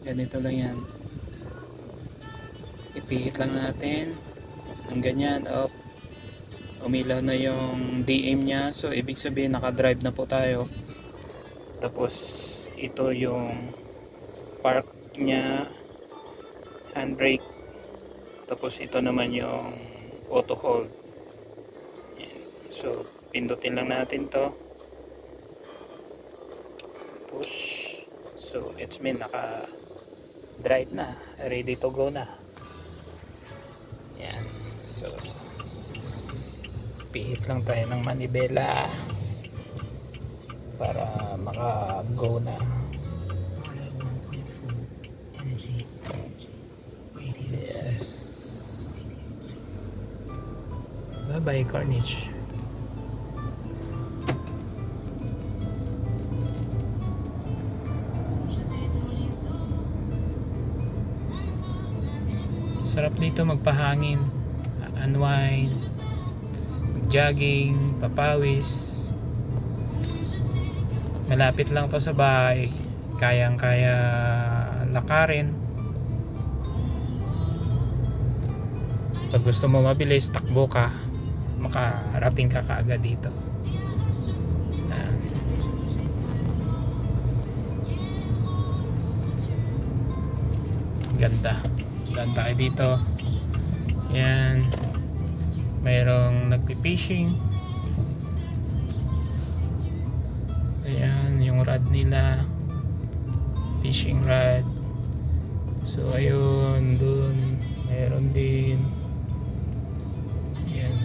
Ganito lang yan. Ipihit lang natin ng ganyan. Up. Umilaw na yung DM nya. So ibig sabihin naka-drive na po tayo. Tapos ito yung park nya, handbrake. Tapos ito naman yung auto hold. Yan. So pindutin lang natin to. Push. So it's mean naka drive na, ready to go na. Yan. So pihit lang tayo ng manibela para maka-go na. Yes. Bye bye Carnage. Sarap dito magpahangin, unwind, jogging, papawis. Malapit lang to sa bahay, kayang-kaya lakarin. Pag gusto mo mabilis, takbo ka, makarating ka kaagad dito. Ganda tayo dito. Yan, mayroong nagpi-fishing. Ayan yung rod nila, fishing rod. So ayun, dun mayroon din. Yan.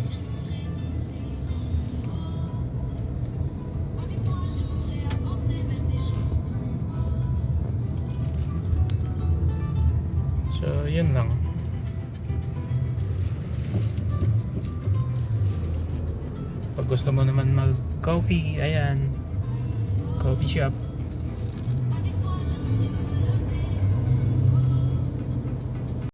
So yun lang. Pag gusto mo naman mag coffee, ayan, coffee shop.